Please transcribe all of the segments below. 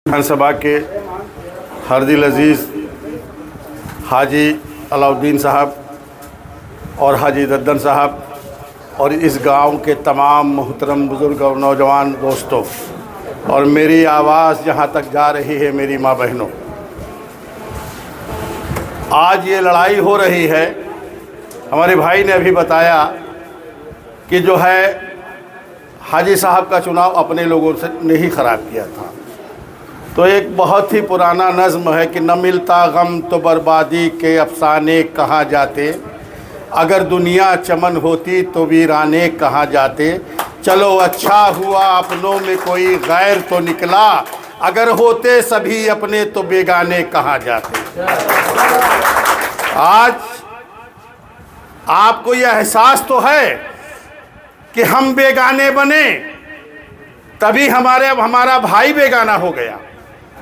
विधानसभा के हरदिल अजीज़ हाजी अलाउद्दीन साहब और हाजी दद्दन साहब और इस गांव के तमाम मोहतरम बुज़ुर्ग और नौजवान दोस्तों, और मेरी आवाज़ जहां तक जा रही है मेरी माँ बहनों, आज ये लड़ाई हो रही है। हमारे भाई ने अभी बताया कि जो है हाजी साहब का चुनाव अपने लोगों से ने ही ख़राब किया था। तो एक बहुत ही पुराना नज़्म है कि न मिलता गम तो बर्बादी के अफसाने कहाँ जाते, अगर दुनिया चमन होती तो वीराने कहाँ जाते। चलो अच्छा हुआ अपनों में कोई गैर तो निकला, अगर होते सभी अपने तो बेगाने कहाँ जाते। आज आपको यह एहसास तो है कि हम बेगाने बने तभी हमारा भाई बेगाना हो गया।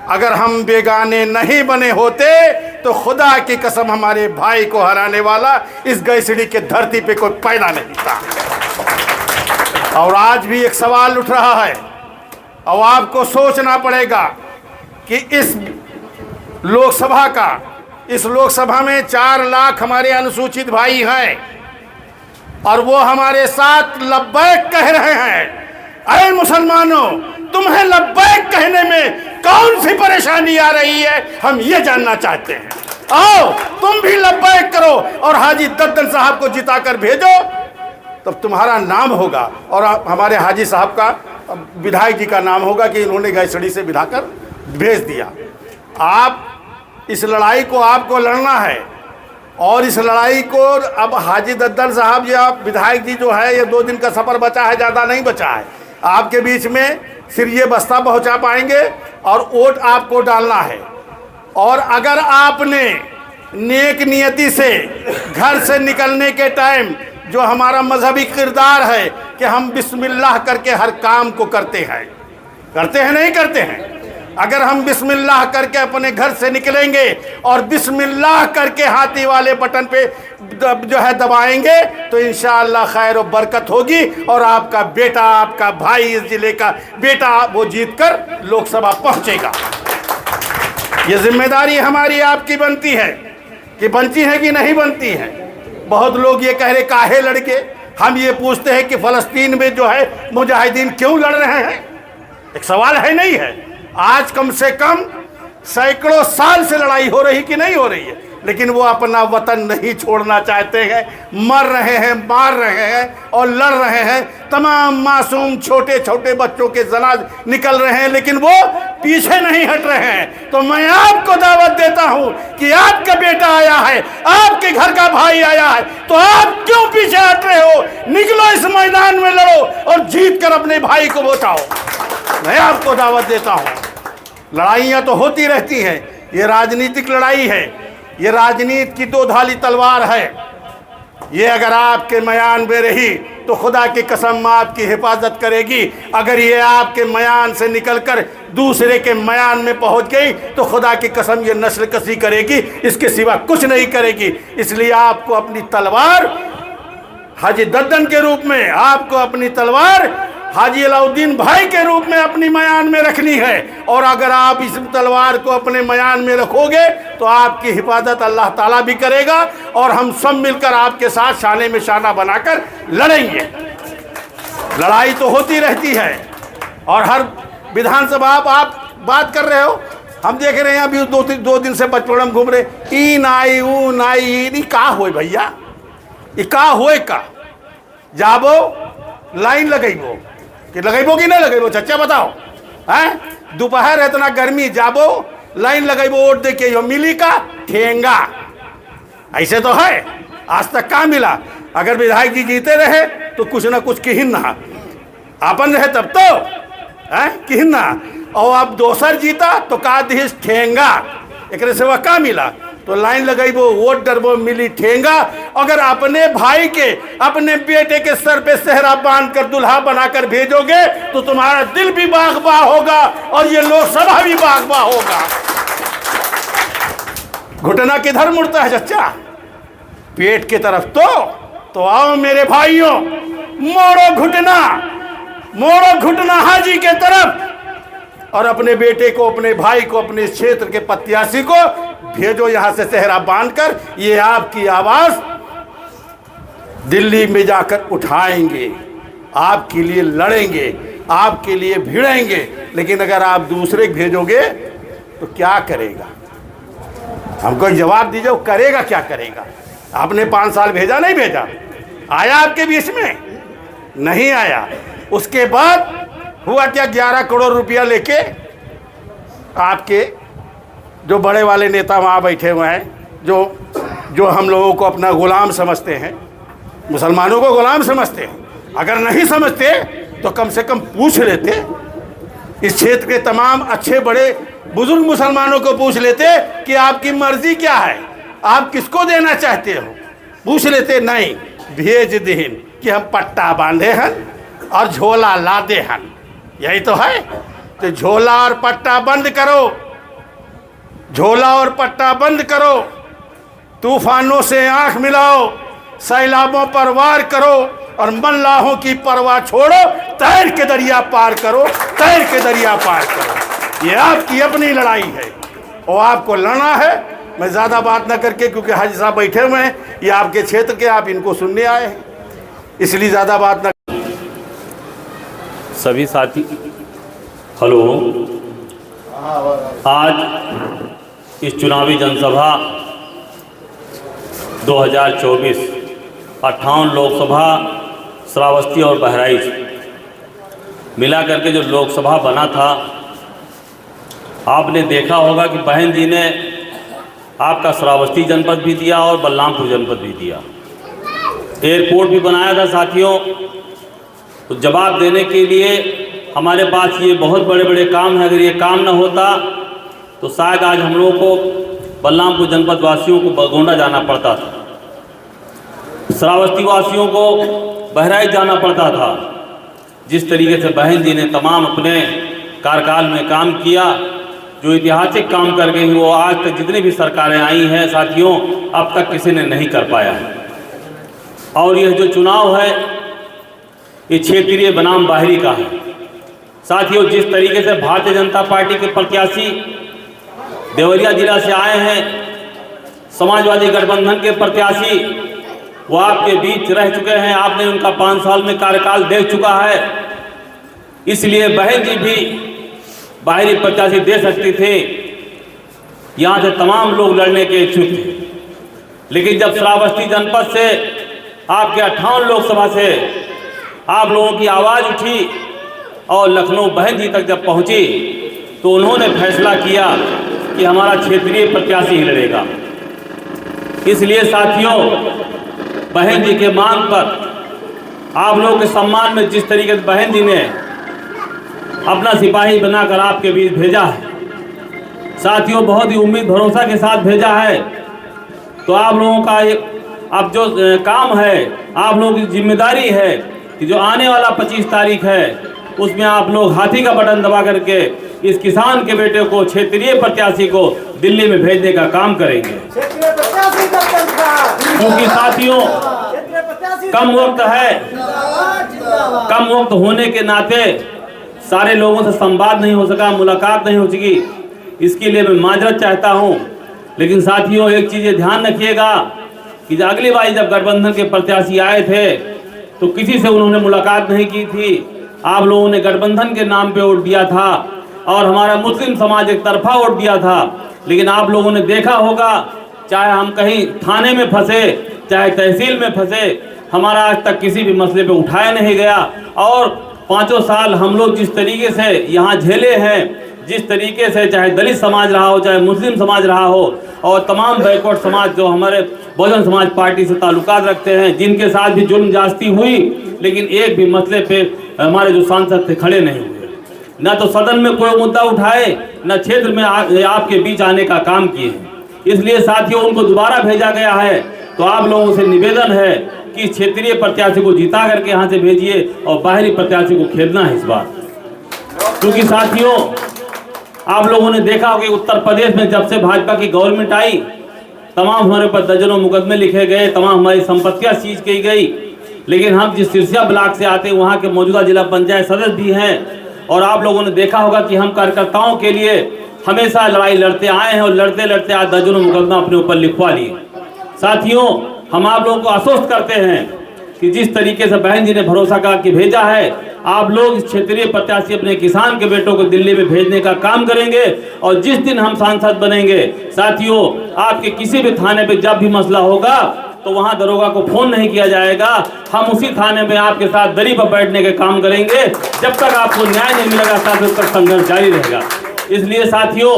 अगर हम बेगाने नहीं बने होते तो खुदा की कसम हमारे भाई को हराने वाला इस गैसड़ी के धरती पे कोई पैदा नहीं था। और आज भी एक सवाल उठ रहा है और आपको सोचना पड़ेगा कि इस लोकसभा में 4 लाख हमारे अनुसूचित भाई हैं और वो हमारे साथ लब्बैक कह रहे हैं। अरे मुसलमानों, तुम्हें लब्बैक कहने में कौन सी परेशानी आ रही है, हम ये जानना चाहते हैं। आओ तुम भी लब्बैक करो और हाजी दद्दन साहब को जिताकर भेजो, तब तुम्हारा नाम होगा और हमारे हाजी साहब का, विधायक जी का नाम होगा कि इन्होंने गैसड़ी से बिठाकर भेज दिया। आप इस लड़ाई को आपको लड़ना है और इस लड़ाई को अब हाजी दद्दन साहब या विधायक जी जो है, ये 2 दिन का सफ़र बचा है, ज़्यादा नहीं बचा है। आपके बीच में सिर्फ ये बस्ता पहुंचा पाएंगे और वोट आपको डालना है। और अगर आपने नेक नियति से घर से निकलने के टाइम जो हमारा मजहबी किरदार है कि हम बिस्मिल्लाह करके हर काम को करते हैं नहीं करते हैं, अगर हम बिस्मिल्लाह करके अपने घर से निकलेंगे और बिस्मिल्लाह करके हाथी वाले बटन पे जो है दबाएंगे तो इंशाअल्लाह खैर और बरकत होगी और आपका बेटा, आपका भाई, इस जिले का बेटा वो जीतकर लोकसभा पहुंचेगा। ये जिम्मेदारी हमारी आपकी बनती है कि बनती है कि नहीं बनती है। बहुत लोग ये कह रहे काहे लड़के, हम ये पूछते हैं कि फ़लस्तीन में जो है मुजाहिदीन क्यों लड़ रहे हैं। एक सवाल है नहीं है। आज कम से कम सैकड़ों साल से लड़ाई हो रही कि नहीं हो रही है, लेकिन वो अपना वतन नहीं छोड़ना चाहते हैं। मर रहे हैं, मार रहे हैं और लड़ रहे हैं। तमाम मासूम छोटे छोटे बच्चों के जनाज निकल रहे हैं, लेकिन वो पीछे नहीं हट रहे हैं। तो मैं आपको दावत देता हूं कि आपका बेटा आया है, आपके घर का भाई आया है, तो आप क्यों पीछे हट रहे हो? निकलो इस मैदान में, लड़ो और जीत कर अपने भाई को बचाओ। मैं आपको दावत देता हूं। लड़ाइयाँ तो होती रहती हैं, ये राजनीतिक लड़ाई है, ये राजनीति की 2 धाली तलवार है। ये अगर आपके मयान में रही तो खुदा की कसम आपकी हिफाजत करेगी। अगर ये आपके मयान से निकलकर दूसरे के मयान में पहुंच गई तो खुदा की कसम ये नस्ल कसी करेगी, इसके सिवा कुछ नहीं करेगी। इसलिए आपको अपनी तलवार हाजी दद्दन के रूप में, आपको अपनी तलवार हाजी अलाउद्दीन भाई के रूप में अपनी मयान में रखनी है। और अगर आप इस तलवार को अपने मयान में रखोगे तो आपकी हिफाजत अल्लाह ताला भी करेगा और हम सब मिलकर आपके साथ शाने में शाना बनाकर लड़ेंगे। लड़ाई तो होती रहती है और हर विधानसभा आप बात कर रहे हो, हम देख रहे हैं अभी 2 दिन से बचपन घूम रहे, ई नाई ऊ नाई का होए भैया, ई का होए का जाबो लाइन लगेबो कि लगेबो कि नहीं लगेबो, चच्चा बताओ हैं? दोपहर इतना गर्मी, जाबो लाइन लगेबो वोट दे के, यो मिली का ठेंगा। ऐसे तो है, आज तक कहाँ मिला। अगर विधायक जी जीते रहे तो कुछ ना कुछ किहिन ना, अपन रहे तब तो किहिन ना, और अब दोसर जीता तो का दिस ठेंगा। एक से वह का मिला तो लाइन लगाइबो, वोट डरबो, मिली ठेंगा। अगर अपने भाई के, अपने बेटे के सर पे सेहरा बांध कर दुल्हा बनाकर भेजोगे तो तुम्हारा दिल भी बागबा होगा और ये लोकसभा भी बागबा होगा। घुटना किधर मुड़ता है चच्चा? पेट की तरफ। तो आओ मेरे भाइयों, मोड़ो घुटना हाजी के तरफ। और अपने बेटे को, अपने भाई को, अपने इस क्षेत्र के प्रत्याशी को भेजो यहाँ से सेहरा बांधकर। ये आपकी आवाज़ दिल्ली में जाकर उठाएंगे, आपके लिए लड़ेंगे, आपके लिए भिड़ेंगे। लेकिन अगर आप दूसरे को भेजोगे तो क्या करेगा? हमको जवाब दीजिए, वो करेगा क्या करेगा? आपने 5 साल भेजा, नहीं भेजा? आया आपके बीच में? नहीं आया। उसके बाद हुआ क्या? 11 करोड़ रुपया लेके आपके जो बड़े वाले नेता वहाँ बैठे हुए हैं, जो हम लोगों को अपना गुलाम समझते हैं, मुसलमानों को गुलाम समझते हैं। अगर नहीं समझते तो कम से कम पूछ लेते, इस क्षेत्र के तमाम अच्छे बड़े बुजुर्ग मुसलमानों को पूछ लेते कि आपकी मर्जी क्या है, आप किसको देना चाहते हो, पूछ लेते। नहीं, भेज दीन कि हम पट्टा बांधे हैं और झोला लादे हैं, यही तो है। तो झोला और पट्टा बंद करो, झोला और पट्टा बंद करो, तूफानों से आंख मिलाओ, सैलाबों पर वार करो और मल्लाहों की परवाह छोड़ो, तैर के दरिया पार करो, तैर के दरिया पार करो। ये आपकी अपनी लड़ाई है और आपको लड़ना है। मैं ज़्यादा बात ना करके, क्योंकि हाजी साहब बैठे हुए हैं, ये आपके क्षेत्र के, आप इनको सुनने आए हैं, इसलिए ज़्यादा बात ना। सभी साथी, हेलो। आज इस चुनावी जनसभा 2024 58 लोकसभा, श्रावस्ती और बहराइच मिला करके जो लोकसभा बना था, आपने देखा होगा कि बहन जी ने आपका श्रावस्ती जनपद भी दिया और बलरामपुर जनपद भी दिया। एयरपोर्ट भी बनाया था साथियों। तो जवाब देने के लिए हमारे पास ये बहुत बड़े बड़े काम हैं। अगर ये काम ना होता तो शायद आज हम लोगों को बलरामपुर जनपद वासियों को बगोंडा जाना पड़ता था, श्रावस्ती वासियों को बहराइच जाना पड़ता था। जिस तरीके से बहन जी ने तमाम अपने कार्यकाल में काम किया, जो ऐतिहासिक काम कर गई, वो आज तक जितनी भी सरकारें आई हैं साथियों, अब तक किसी ने नहीं कर पाया है। और यह जो चुनाव है, ये क्षेत्रीय बनाम बाहरी का है साथियों। जिस तरीके से भारतीय जनता पार्टी के प्रत्याशी देवरिया जिला से आए हैं, समाजवादी गठबंधन के प्रत्याशी वो आपके बीच रह चुके हैं, आपने उनका 5 साल में कार्यकाल देख चुका है, इसलिए बहन जी भी बाहरी प्रत्याशी दे सकती थे। यहाँ से तमाम लोग लड़ने के इच्छुक थे, लेकिन जब श्रावस्ती जनपद से आपके 58 लोकसभा से आप लोगों की आवाज़ उठी और लखनऊ बहन जी तक जब पहुँची, तो उन्होंने फैसला किया कि हमारा क्षेत्रीय प्रत्याशी ही लड़ेगा। इसलिए साथियों, बहन जी के मांग पर आप लोगों के सम्मान में जिस तरीके से बहन जी ने अपना सिपाही बनाकर आपके बीच भेजा है साथियों, बहुत ही उम्मीद भरोसा के साथ भेजा है। तो आप लोगों का अब जो काम है, आप लोगों की जिम्मेदारी है कि जो आने वाला 25 तारीख है, उसमें आप लोग हाथी का बटन दबा करके इस किसान के बेटे को, क्षेत्रीय प्रत्याशी को दिल्ली में भेजने का काम करेंगे। क्योंकि साथियों, कम वक्त है, कम वक्त होने के नाते सारे लोगों से संवाद नहीं हो सका, मुलाकात नहीं हो सकी, इसके लिए मैं माजरत चाहता हूं। लेकिन साथियों, एक चीज़ ध्यान रखिएगा कि अगली बार जब गठबंधन के प्रत्याशी आए थे तो किसी से उन्होंने मुलाकात नहीं की थी। आप लोगों ने गठबंधन के नाम पे वोट दिया था और हमारा मुस्लिम समाज एक तरफा वोट दिया था। लेकिन आप लोगों ने देखा होगा, चाहे हम कहीं थाने में फंसे, चाहे तहसील में फंसे, हमारा आज तक किसी भी मसले पे उठाया नहीं गया। और 5 साल हम लोग जिस तरीके से यहाँ झेले हैं, जिस तरीके से चाहे दलित समाज रहा हो, चाहे मुस्लिम समाज रहा हो, और तमाम बैकवर्ड समाज जो हमारे बहुजन समाज पार्टी से ताल्लुकात रखते हैं, जिनके साथ भी जुल्म ज्यादती हुई, लेकिन एक भी मसले पे हमारे जो सांसद थे खड़े नहीं हुए, ना तो सदन में कोई मुद्दा उठाए, ना क्षेत्र में आपके बीच आने का काम किए हैं। इसलिए साथियों, उनको दोबारा भेजा गया है। तो आप लोगों से निवेदन है कि क्षेत्रीय प्रत्याशी को जिता करके यहाँ से भेजिए और बाहरी प्रत्याशी को खेलना है इस बार। क्योंकि साथियों, आप लोगों ने देखा हो कि उत्तर प्रदेश में जब से भाजपा की गवर्नमेंट आई, तमाम हमारे ऊपर दर्जनों मुकदमे लिखे गए, तमाम हमारी संपत्तियां सीज की गई। लेकिन हम जिस सिरसिया ब्लॉक से आते हैं, वहाँ के मौजूदा जिला पंचायत सदस्य भी हैं, और आप लोगों ने देखा होगा कि हम कार्यकर्ताओं के लिए हमेशा लड़ाई लड़ते आए हैं और लड़ते लड़ते आज दर्जनों मुकदमा अपने ऊपर लिखवा लिए। साथियों, हम आप लोगों को आश्वस्त करते हैं कि जिस तरीके से बहन जी ने भरोसा करके भेजा है, आप लोग इस क्षेत्रीय प्रत्याशी अपने किसान के बेटों को दिल्ली में भेजने का काम करेंगे। और जिस दिन हम सांसद बनेंगे, साथियों, आपके किसी भी थाने पे जब भी मसला होगा तो वहां दरोगा को फोन नहीं किया जाएगा, हम उसी थाने में आपके साथ दरी पर बैठने के काम करेंगे। जब तक आपको न्याय नहीं मिलेगा साथियों, तक संघर्ष जारी रहेगा। इसलिए साथियों,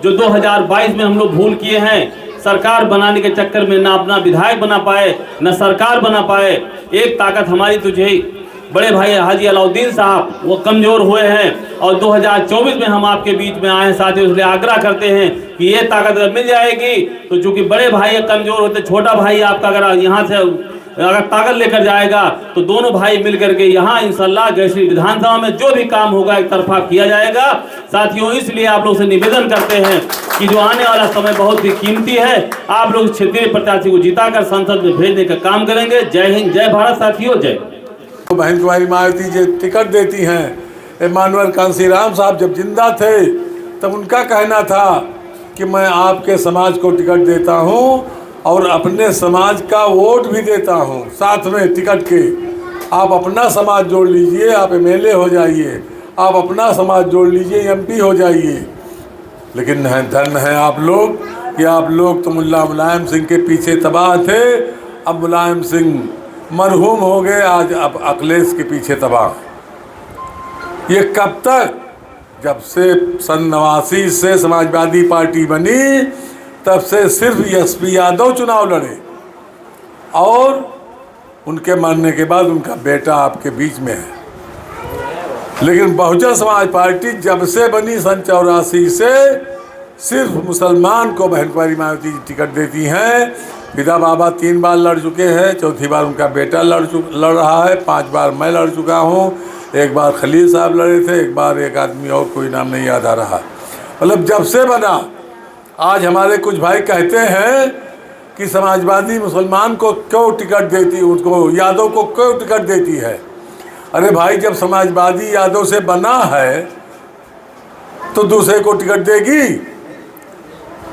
जो 2022 में हम लोग भूल किए हैं, सरकार बनाने के चक्कर में ना अपना विधायक बना पाए, ना सरकार बना पाए, एक ताकत हमारी तुझे बड़े भाई हाजी अलाउद्दीन साहब वो कमज़ोर हुए हैं और 2024 में हम आपके बीच में आए हैं। साथियों, इसलिए आग्रह करते हैं कि ये ताकत अगर मिल जाएगी तो चूंकि बड़े भाई कमज़ोर होते, छोटा भाई आपका अगर यहाँ से अगर ताकत लेकर जाएगा तो दोनों भाई मिल करके यहाँ इंशाल्लाह गैसी विधानसभा में जो भी काम होगा एक तरफा किया जाएगा। साथियों, इसलिए आप लोग से निवेदन करते हैं कि जो आने वाला समय बहुत ही कीमती है, आप लोग क्षेत्रीय प्रत्याशी को जिताकर संसद में भेजने का काम करेंगे। जय हिंद, जय भारत। साथियों, जय। तो बहन कुमारी मायावती जी टिकट देती हैं। इमानुएल कांसीराम साहब जब जिंदा थे तब उनका कहना था कि मैं आपके समाज को टिकट देता हूं और अपने समाज का वोट भी देता हूं साथ में टिकट के। आप अपना समाज जोड़ लीजिए, आप एमएलए हो जाइए, आप अपना समाज जोड़ लीजिए, एमपी हो जाइए। लेकिन धन है आप लोग कि आप लोग तो मुल्ला मुलायम सिंह के पीछे तबाह थे, अब मुलायम सिंह मरहूम हो गए, आज अब अखिलेश के पीछे तबाह। ये कब तक? जब से सन 89 से समाजवादी पार्टी बनी तब से सिर्फ एसपी यादव चुनाव लड़े और उनके मरने के बाद उनका बेटा आपके बीच में है। लेकिन बहुजन समाज पार्टी जब से बनी सन 84 से सिर्फ मुसलमान को बहन कुमारी मायावती जी टिकट देती हैं। पिता बाबा 3 बार लड़ चुके हैं, चौथी बार उनका बेटा लड़ रहा है, 5 बार मैं लड़ चुका हूँ, 1 बार खलील साहब लड़े थे, 1 बार एक आदमी और कोई नाम नहीं याद आ रहा। मतलब जब से बना, आज हमारे कुछ भाई कहते हैं कि समाजवादी मुसलमान को क्यों टिकट देती, उसको यादव को क्यों टिकट देती है। अरे भाई, जब समाजवादी यादव से बना है तो दूसरे को टिकट देगी।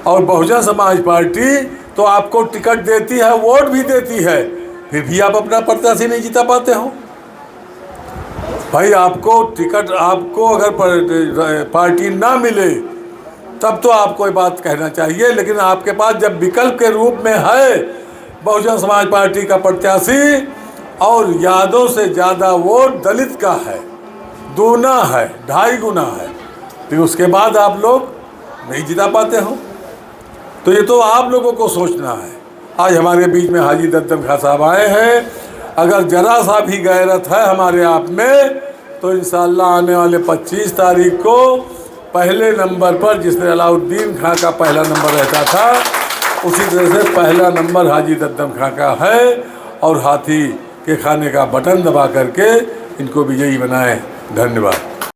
और बहुजन समाज पार्टी तो आपको टिकट देती है, वोट भी देती है, फिर भी आप अपना प्रत्याशी नहीं जिता पाते हो। भाई, आपको टिकट, आपको अगर पार्टी ना मिले तब तो आपको ये बात कहना चाहिए। लेकिन आपके पास जब विकल्प के रूप में है बहुजन समाज पार्टी का प्रत्याशी और यादव से ज़्यादा वोट दलित का है, दूना है, 2.5 गुना है, फिर उसके बाद आप लोग नहीं जिता पाते हो। तो ये तो आप लोगों को सोचना है। आज हमारे बीच में हाजी दद्दम खां साहब आए हैं। अगर जरा सा भी गैरत है हमारे आप में तो इंशाअल्लाह आने वाले 25 तारीख को पहले नंबर पर, जिसने अलाउद्दीन खां का पहला नंबर रहता था, उसी तरह से पहला नंबर हाजी दद्दम खां का है और हाथी के खाने का बटन दबा करके इनको विजयी बनाएं। धन्यवाद।